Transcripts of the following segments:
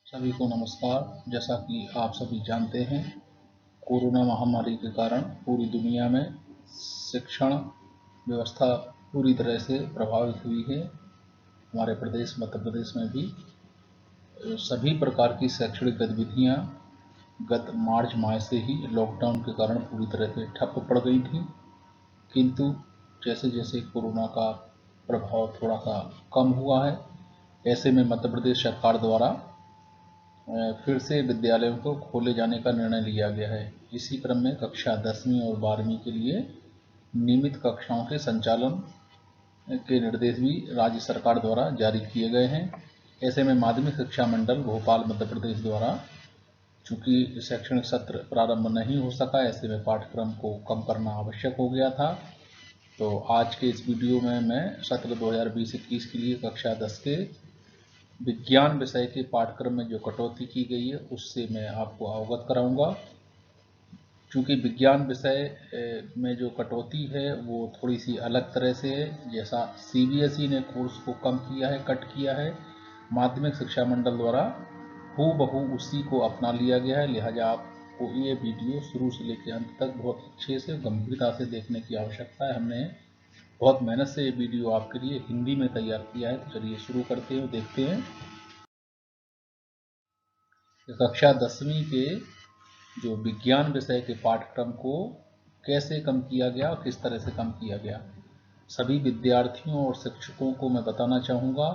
सभी को नमस्कार। जैसा कि आप सभी जानते हैं, कोरोना महामारी के कारण पूरी दुनिया में शिक्षण व्यवस्था पूरी तरह से प्रभावित हुई है। हमारे प्रदेश मध्य प्रदेश में भी सभी प्रकार की शैक्षणिक गतिविधियां गत मार्च माह से ही लॉकडाउन के कारण पूरी तरह से ठप पड़ गई थी। किंतु जैसे जैसे कोरोना का प्रभाव थोड़ा सा कम हुआ है, ऐसे में मध्य प्रदेश सरकार द्वारा फिर से विद्यालयों को खोले जाने का निर्णय लिया गया है। इसी क्रम में कक्षा 10वीं और 12वीं के लिए नियमित कक्षाओं के संचालन के निर्देश भी राज्य सरकार द्वारा जारी किए गए हैं। ऐसे में माध्यमिक शिक्षा मंडल भोपाल मध्य प्रदेश द्वारा चूंकि शैक्षणिक सत्र प्रारंभ नहीं हो सका, ऐसे में पाठ्यक्रम को कम करना आवश्यक हो गया था। तो आज के इस वीडियो में मैं सत्र 2020-21 के लिए कक्षा 10 के विज्ञान विषय के पाठ्यक्रम में जो कटौती की गई है उससे मैं आपको अवगत कराऊंगा। चूंकि विज्ञान विषय में जो कटौती है वो थोड़ी सी अलग तरह से है। जैसा सीबीएसई ने कोर्स को कम किया है, कट किया है, माध्यमिक शिक्षा मंडल द्वारा हूबहू उसी को अपना लिया गया है। लिहाजा आपको ये वीडियो शुरू से लेकर अंत तक बहुत अच्छे से गंभीरता से देखने की आवश्यकता है। हमने बहुत मेहनत से ये वीडियो आपके लिए हिंदी में तैयार किया है। तो चलिए शुरू करते हैं, देखते हैं कक्षा 10वीं के जो विज्ञान विषय के पाठ्यक्रम को कैसे कम किया गया और किस तरह से कम किया गया। सभी विद्यार्थियों और शिक्षकों को मैं बताना चाहूँगा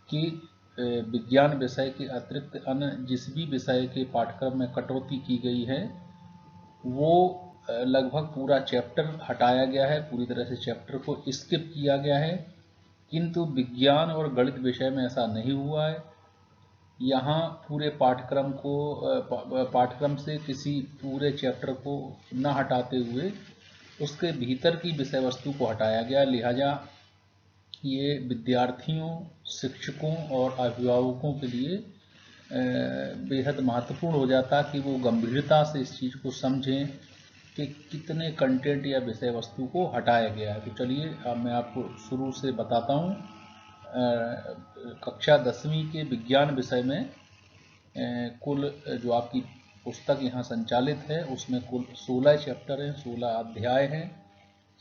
कि विज्ञान विषय के अतिरिक्त अन्य जिस भी विषय के पाठ्यक्रम में कटौती की गई है वो लगभग पूरा चैप्टर हटाया गया है, पूरी तरह से चैप्टर को स्किप किया गया है। किंतु विज्ञान और गणित विषय में ऐसा नहीं हुआ है। यहाँ पूरे पाठ्यक्रम से किसी पूरे चैप्टर को न हटाते हुए उसके भीतर की विषय वस्तु को हटाया गया। लिहाजा ये विद्यार्थियों, शिक्षकों और अभिभावकों के लिए बेहद महत्वपूर्ण हो जाता कि वो गंभीरता से इस चीज़ को समझें कि कितने कंटेंट या विषय वस्तु को हटाया गया है। तो चलिए अब मैं आपको शुरू से बताता हूँ। कक्षा 10वीं के विज्ञान विषय में कुल जो आपकी पुस्तक यहाँ संचालित है उसमें कुल 16 चैप्टर हैं, 16 अध्याय हैं।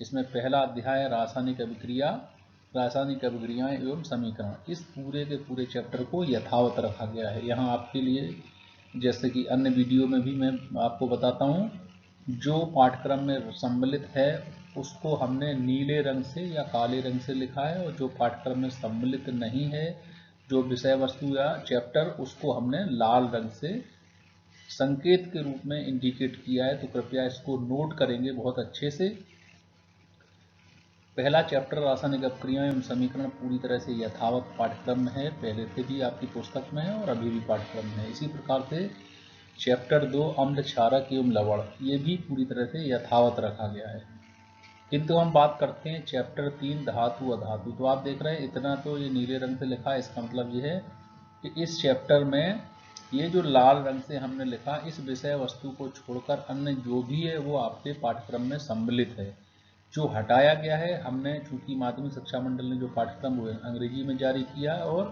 जिसमें पहला अध्याय है रासायनिक अभिक्रियाएं एवं समीकरण। इस पूरे के पूरे चैप्टर को यथावत रखा गया है। यहाँ आपके लिए जैसे कि अन्य वीडियो में भी मैं आपको बताता हूँ, जो पाठ्यक्रम में सम्मिलित है उसको हमने नीले रंग से या काले रंग से लिखा है, और जो पाठ्यक्रम में सम्मिलित नहीं है, जो विषय वस्तु या चैप्टर, उसको हमने लाल रंग से संकेत के रूप में इंडिकेट किया है। तो कृपया इसको नोट करेंगे बहुत अच्छे से। पहला चैप्टर रासायनिक अपक्रियाएं एवं समीकरण पूरी तरह से यथावत पाठ्यक्रम में है, पहले से भी आपकी पुस्तक में है और अभी भी पाठ्यक्रम में है। इसी प्रकार से चैप्टर 2 अम्ल क्षारक एवं लवण, ये भी पूरी तरह से यथावत रखा गया है। किंतु हम बात करते हैं चैप्टर 3 धातु अधातु। तो आप देख रहे हैं इतना तो ये नीले रंग से लिखा है, इसका मतलब ये है कि इस चैप्टर में ये जो लाल रंग से हमने लिखा, इस विषय वस्तु को छोड़कर अन्य जो भी है वो आपके पाठ्यक्रम में सम्मिलित है। जो हटाया गया है, हमने चूंकि माध्यमिक शिक्षा मंडल ने जो पाठ्यक्रम हुए अंग्रेजी में जारी किया और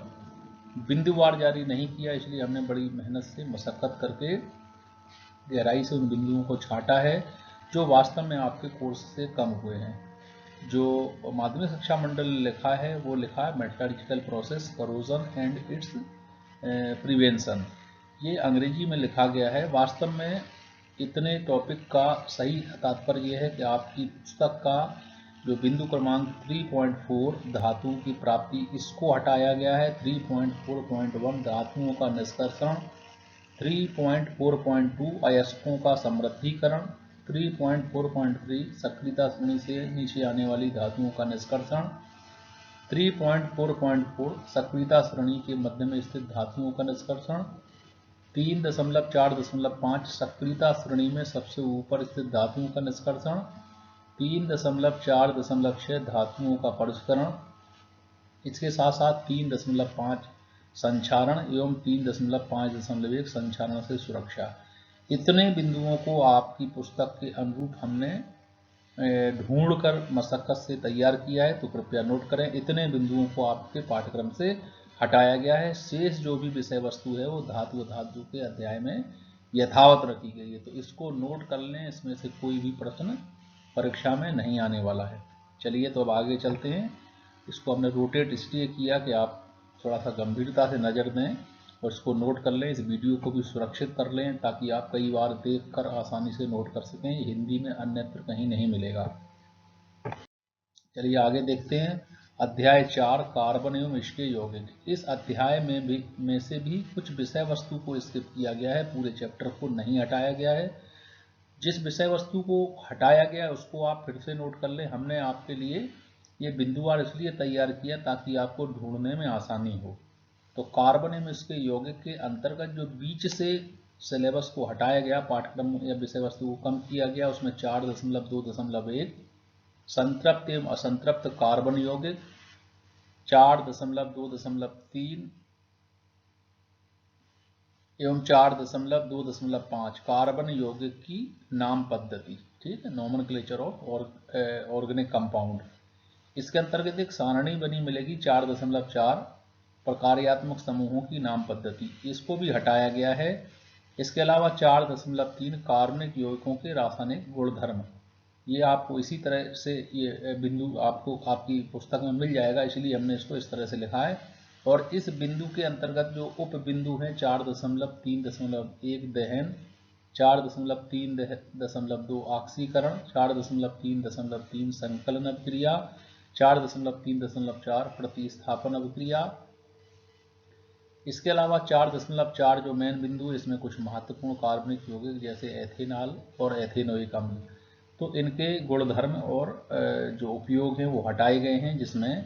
बिंदुवार जारी नहीं किया, इसलिए हमने बड़ी मेहनत से मशक्कत करके गहराई से उन बिंदुओं को छांटा है जो वास्तव में आपके कोर्स से कम हुए हैं। जो माध्यमिक शिक्षा मंडल ने लिखा है वो लिखा है metallurgical process, corrosion and it's prevention. ये अंग्रेजी में लिखा गया है। वास्तव में इतने टॉपिक का सही तात्पर्य यह है कि आपकी पुस्तक का जो बिंदु क्रमांक 3.4 धातुओं की प्राप्ति, इसको हटाया गया है। 3.4.1 धातुओं का निष्कर्षण, 3.4.2 अयस्कों का समृद्धीकरण, 3.4.3 सक्रियता श्रेणी से नीचे आने वाली धातुओं का निष्कर्षण, 3.4.4 सक्रियता श्रेणी के मध्य में स्थित धातुओं का निष्कर्षण, 3.4.5 सक्रियता श्रेणी में सबसे ऊपर स्थित धातुओं का निष्कर्षण, 3.4.6 धातुओं का परिष्करण, इसके साथ साथ 3.5 संक्षारण एवं 3.5.1 संक्षारण से सुरक्षा। इतने बिंदुओं को आपकी पुस्तक के अनुरूप हमने ढूंढकर मशक्कत से तैयार किया है। तो कृपया नोट करें, इतने बिंदुओं को आपके पाठ्यक्रम से हटाया गया है। शेष जो भी विषय वस्तु है वो धातु धातु के अध्याय में यथावत रखी गई है। तो इसको नोट कर लें, इसमें से कोई भी प्रश्न परीक्षा में नहीं आने वाला है। चलिए तो अब आगे चलते हैं। इसको हमने रोटेट इसलिए किया कि आप थोड़ा सा गंभीरता से नज़र दें और इसको नोट कर लें। इस वीडियो को भी सुरक्षित कर लें ताकि आप कई बार देखकर आसानी से नोट कर सकें। हिंदी में अन्यत्र कहीं नहीं मिलेगा। चलिए आगे देखते हैं। अध्याय 4 कार्बन एवं इसके यौगिक। इस अध्याय में से भी कुछ विषय वस्तु को स्किप किया गया है, पूरे चैप्टर को नहीं हटाया गया है। जिस विषय वस्तु को हटाया गया है उसको आप फिर से नोट कर लें। हमने आपके लिए ये बिंदुवार इसलिए तैयार किया ताकि आपको ढूंढने में आसानी हो। तो कार्बन एवं इसके यौगिक के अंतर्गत जो बीच से सिलेबस को हटाया गया, पाठ्यक्रम या विषय वस्तु को कम किया गया, उसमें 4.2.1 संतृप्त एवं असंतृप्त कार्बन यौगिक, 4.2.3 एवं 4.2.5 कार्बन यौगिक की नाम पद्धति, ठीक है, नोमेनक्लेचर ऑफ ऑर्गेनिक कंपाउंड। इसके अंतर्गत एक सारणी बनी मिलेगी 4.4 प्रकार्यात्मक समूहों की नाम पद्धति, इसको भी हटाया गया है। इसके अलावा 4.3 कार्बनिक यौगिकों के रासायनिक गुणधर्म, ये आपको इसी तरह से ये बिंदु आपको आपकी पुस्तक में मिल जाएगा, इसलिए हमने इसको इस तरह से लिखा है। और इस बिंदु के अंतर्गत जो उप बिंदु हैं 4.3.1 दहन, 4.3.2 ऑक्सीकरण, 4.3.3 संकलन अभिक्रिया, 4.3.4 प्रतिस्थापन अभिक्रिया। इसके अलावा 4.4 जो मेन बिंदु है, इसमें कुछ महत्वपूर्ण कार्बनिक यौगिक जैसे एथेनॉल और एथेनोइक अम्ल, तो इनके गुणधर्म और जो उपयोग हैं वो हटाए गए हैं, जिसमें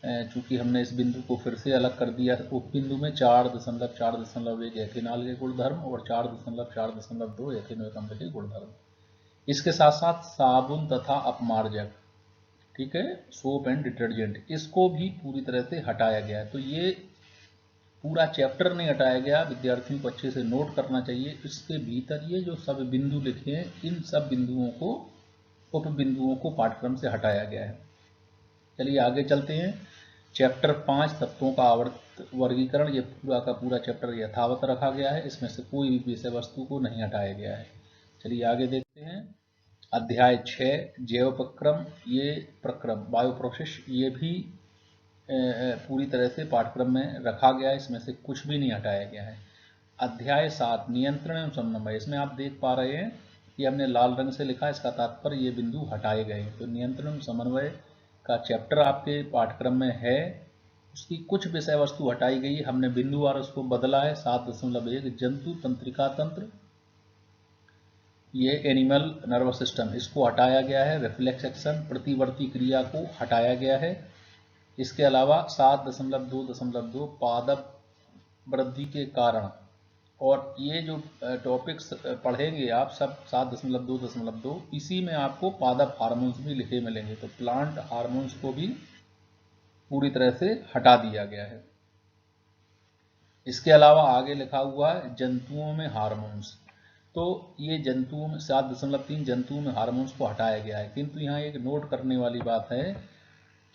चूंकि हमने इस बिंदु को फिर से अलग कर दिया, उप बिंदु में 4.4.1 एथेनॉल के गुणधर्म और 4.4.2 एथेनोइक अम्ल के गुणधर्म। इसके साथ साथ साबुन तथा अपमार्जक, ठीक है, सोप एंड डिटर्जेंट, इसको भी पूरी तरह से हटाया गया है। तो ये पूरा चैप्टर नहीं हटाया गया, विद्यार्थियों को अच्छे से नोट करना चाहिए। इसके भीतर ये जो सब बिंदु लिखे हैं, इन सब बिंदुओं को, उप बिंदुओं को पाठ्यक्रम से हटाया गया है। चलिए आगे चलते हैं। चैप्टर 5 तत्वों का वर्गीकरण, ये पूरा का पूरा चैप्टर यथावत रखा गया है, इसमें से कोई भी विषय वस्तु को नहीं हटाया गया है। चलिए आगे देखते हैं। अध्याय 6 जैव प्रक्रम, ये प्रक्रम बायो प्रोसेस, ये भी पूरी तरह से पाठ्यक्रम में रखा गया है, इसमें से कुछ भी नहीं हटाया गया है। अध्याय 7 नियंत्रण एवं समन्वय, इसमें आप देख पा रहे हैं कि हमने लाल रंग से लिखा, इसका तात्पर्य ये बिंदु हटाए गए। तो नियंत्रण एवं समन्वय का चैप्टर आपके पाठ्यक्रम में है, उसकी कुछ विषय वस्तु हटाई गई, हमने बिंदुवार उसको बदला है। 7.1 जंतु तंत्रिका तंत्र, ये एनिमल नर्वस सिस्टम, इसको हटाया गया है। रिफ्लेक्स एक्शन, प्रतिवर्ती क्रिया को हटाया गया है। इसके अलावा 7.2.2 पादप वृद्धि के कारण, और ये जो टॉपिक्स पढ़ेंगे आप सब 7.2.2, इसी में आपको पादप हार्मोन्स भी लिखे मिलेंगे। तो प्लांट हार्मोन्स को भी पूरी तरह से हटा दिया गया है। इसके अलावा आगे लिखा हुआ है जंतुओं में हार्मोन्स, तो ये जंतुओं में 7.3 जंतुओं में हार्मोन्स को हटाया गया है। किंतु यहाँ एक नोट करने वाली बात है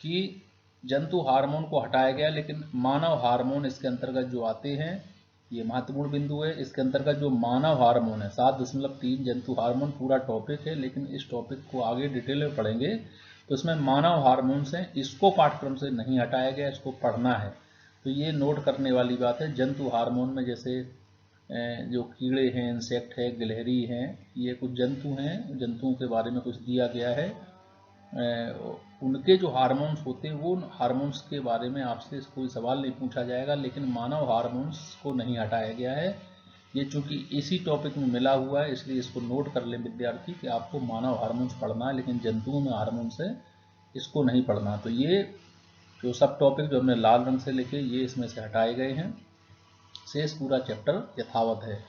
कि जंतु हार्मोन को हटाया गया, लेकिन मानव हार्मोन इसके अंतर्गत जो आते हैं, ये महत्वपूर्ण बिंदु है। इसके अंतर्गत जो मानव हार्मोन है 7.3 जंतु हार्मोन पूरा टॉपिक है, लेकिन इस टॉपिक को आगे डिटेल में पढ़ेंगे तो इसमें मानव हार्मोन्स हैं, इसको पाठ्यक्रम से नहीं हटाया गया, इसको पढ़ना है। तो ये नोट करने वाली बात है। जंतु हार्मोन में जैसे जो कीड़े हैं, इंसेक्ट है, गिलहरी हैं, ये कुछ जंतु हैं, जंतुओं के बारे में कुछ दिया गया है। उनके जो हार्मोन्स होते हैं वो हार्मोन्स के बारे में आपसे कोई सवाल नहीं पूछा जाएगा, लेकिन मानव हार्मोन्स को नहीं हटाया गया है। ये चूंकि इसी टॉपिक में मिला हुआ है, इसलिए इसको नोट कर लें विद्यार्थी कि आपको मानव हार्मोन्स पढ़ना है, लेकिन जंतुओं में हार्मोन्स है इसको नहीं पढ़ना। तो ये जो सब टॉपिक जो हमने लाल रंग से लिखे, ये इसमें से हटाए गए हैं, शेष पूरा चैप्टर यथावत है।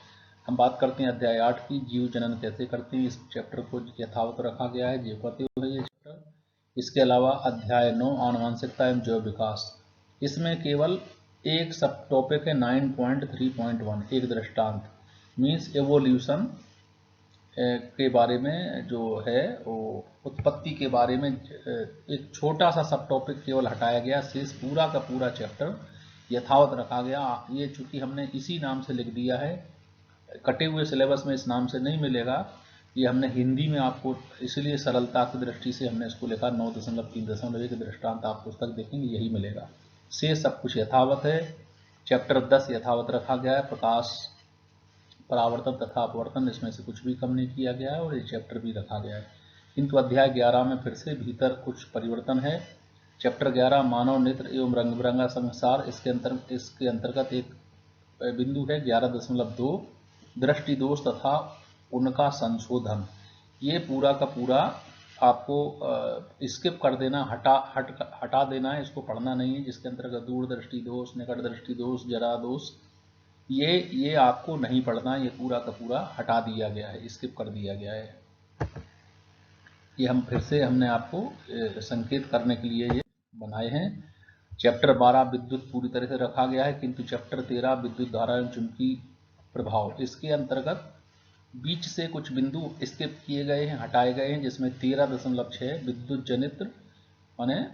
हम बात करते हैं अध्याय 8 की, जीव जनन कैसे करते हैं। इस चैप्टर को यथावत रखा गया है, जीव पते हुए ये चैप्टर। इसके अलावा अध्याय 9 आनुवंशिकता एवं जैव विकास, इसमें केवल एक सब टॉपिक है 9.3.1 एक दृष्टांत, मीन्स एवोल्यूशन के बारे में जो है वो उत्पत्ति के बारे में एक छोटा सा सब टॉपिक केवल हटाया गया, शेष पूरा का पूरा चैप्टर यथावत रखा गया। ये चूंकि हमने इसी नाम से लिख दिया है, कटे हुए सिलेबस में इस नाम से नहीं मिलेगा, ये हमने हिंदी में आपको इसलिए सरलता की दृष्टि से हमने इसको लिखा 9.3.1 दृष्टांत आप पुस्तक देखेंगे यही मिलेगा। से सब कुछ यथावत है। चैप्टर 10 यथावत रखा गया है, प्रकाश परावर्तन तथा अपवर्तन, इसमें से कुछ भी कम नहीं किया गया है और ये चैप्टर भी रखा गया है। किंतु अध्याय 11 में फिर से भीतर कुछ परिवर्तन है। चैप्टर 11 मानव नेत्र एवं रंग बिरंगा संसार, इसके अंतर्गत एक बिंदु है 11.2 दृष्टि दोष तथा उनका संशोधन। ये पूरा का पूरा आपको स्किप कर देना, हटा देना है, इसको पढ़ना नहीं है, जिसके अंतर्गत दूर दृष्टि दोष, निकट दृष्टि दोष, जरा दोष, ये आपको नहीं पढ़ना, ये पूरा का पूरा हटा दिया गया है, स्किप कर दिया गया है। ये हम फिर से हमने आपको संकेत करने के लिए ये बनाए हैं। चैप्टर 12 विद्युत पूरी तरह से रखा गया है, किंतु चैप्टर 13 विद्युत धारा एवं चुंबकीय प्रभाव, इसके अंतर्गत बीच से कुछ बिंदु स्किप किए गए हैं, हटाए गए हैं, जिसमें 13.6 विद्युत जनित माने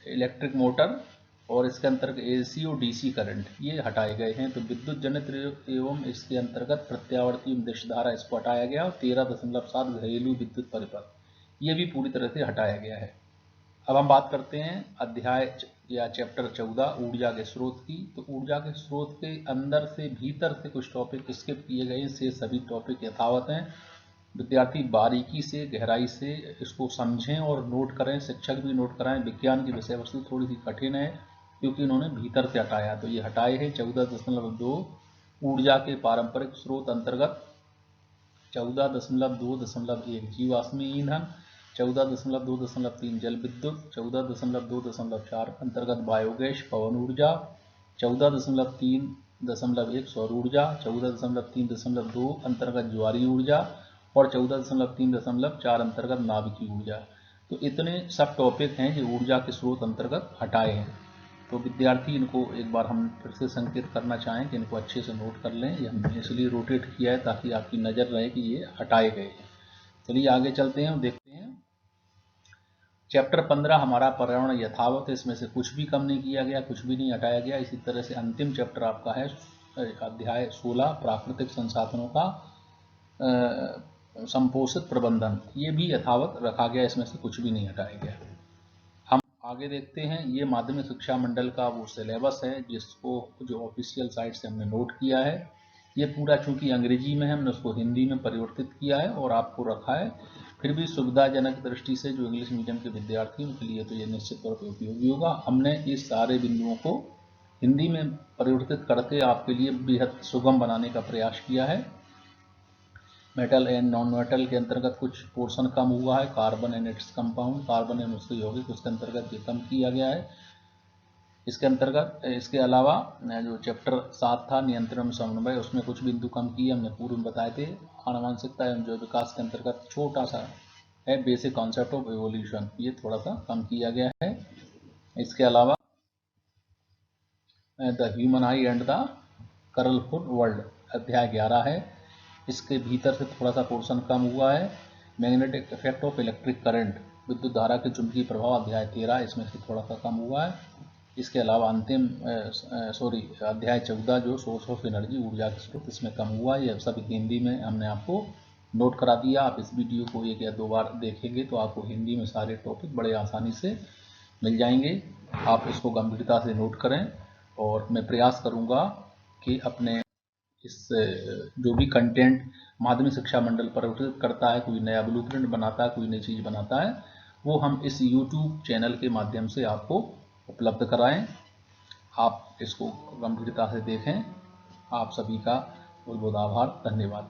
इलेक्ट्रिक मोटर और इसके अंतर्गत एसी और डीसी करंट ये हटाए गए हैं। तो विद्युत जनित एवं इसके अंतर्गत प्रत्यावर्ती दिश धारा इसको हटाया गया और 13.7 घरेलू विद्युत परिपथ ये भी पूरी तरह से हटाया गया है। अब हम बात करते हैं अध्याय या चैप्टर 14 ऊर्जा के स्रोत की। तो ऊर्जा के स्रोत के अंदर से भीतर से कुछ टॉपिक स्किप किए गए हैं, से सभी टॉपिक यथावत हैं। विद्यार्थी बारीकी से गहराई से इसको समझें और नोट करें, शिक्षक भी नोट कराएं। विज्ञान की विषय वस्तु थोड़ी सी कठिन है क्योंकि उन्होंने भीतर से हटाया, तो ये हटाए हैं। 14.2 ऊर्जा के पारंपरिक स्रोत अंतर्गत 14.2.1 जीवाश्मी ईंधन, 14.2.3 जल विद्युत, 14.2.4 अंतर्गत बायोगैस पवन ऊर्जा, 14.3.1 सौर ऊर्जा, 14.3.2 अंतर्गत ज्वारीय ऊर्जा और 14.3.4 अंतर्गत नाभिकीय ऊर्जा। तो इतने सब टॉपिक हैं जो ऊर्जा के स्रोत अंतर्गत हटाए हैं। तो विद्यार्थी इनको एक बार हम फिर से संकेत करना चाहें कि इनको अच्छे से नोट कर लें। ये हमने इसलिए रोटेट किया है ताकि आपकी नज़र रहे कि ये हटाए गए हैं। चलिए आगे चलते हैं और देखते हैं। चैप्टर 15 हमारा पर्यावरण यथावत है, इसमें से कुछ भी कम नहीं किया गया, कुछ भी नहीं हटाया गया। इसी तरह से अंतिम चैप्टर आपका है अध्याय 16 प्राकृतिक संसाधनों का संपोषित प्रबंधन, ये भी यथावत रखा गया, इसमें से कुछ भी नहीं हटाया गया। हम आगे देखते हैं। ये माध्यमिक शिक्षा मंडल का वो सिलेबस है जिसको जो ऑफिशियल साइट से हमने नोट किया है। ये पूरा चूंकि अंग्रेजी में है, हमने उसको हिंदी में परिवर्तित किया है और आपको रखा है। फिर भी सुविधाजनक दृष्टि से जो इंग्लिश मीडियम के विद्यार्थी उनके लिए तो ये निश्चित तौर पर उपयोगी होगा। हमने इस सारे बिंदुओं को हिंदी में परिवर्तित करके आपके लिए बेहद सुगम बनाने का प्रयास किया है। मेटल एंड नॉन मेटल के अंतर्गत कुछ पोर्शन कम हुआ है। Carbon and its compound, carbon and उसके यौगिक, उसके अंतर्गत ये कम किया गया है। इसके अंतर्गत इसके अलावा जो चैप्टर 7 था नियंत्रण समन्वय, उसमें कुछ बिंदु कम किए, हमने पूर्व में बताए थे। आनुवंशिकता एवं जैव विकास के अंतर्गत छोटा सा है बेसिक कॉन्सेप्ट ऑफ एवोल्यूशन, ये थोड़ा सा कम किया गया है। इसके अलावा the human I and the colourful world अध्याय 11 है, इसके भीतर से थोड़ा सा पोर्शन कम हुआ है। Magnetic effect of electric current, विद्युत धारा के चुंबकीय प्रभाव अध्याय 13, इसमें से थोड़ा सा कम हुआ है। इसके अलावा अंतिम अध्याय 14 जो सोर्स ऑफ एनर्जी ऊर्जा के स्रोत, इसमें कम हुआ है। यह सब हिंदी में हमने आपको नोट करा दिया। आप इस वीडियो को एक या दो बार देखेंगे तो आपको हिंदी में सारे टॉपिक बड़े आसानी से मिल जाएंगे। आप इसको गंभीरता से नोट करें और मैं प्रयास करूँगा कि अपने इस जो भी कंटेंट माध्यमिक शिक्षा मंडल परिवर्तित करता है, कोई नया ब्लूप्रिंट बनाता है, कोई नई चीज़ बनाता है, वो हम इस YouTube चैनल के माध्यम से आपको उपलब्ध कराएं। आप इसको गंभीरता से देखें। आप सभी का बहुत बहुत आभार, धन्यवाद।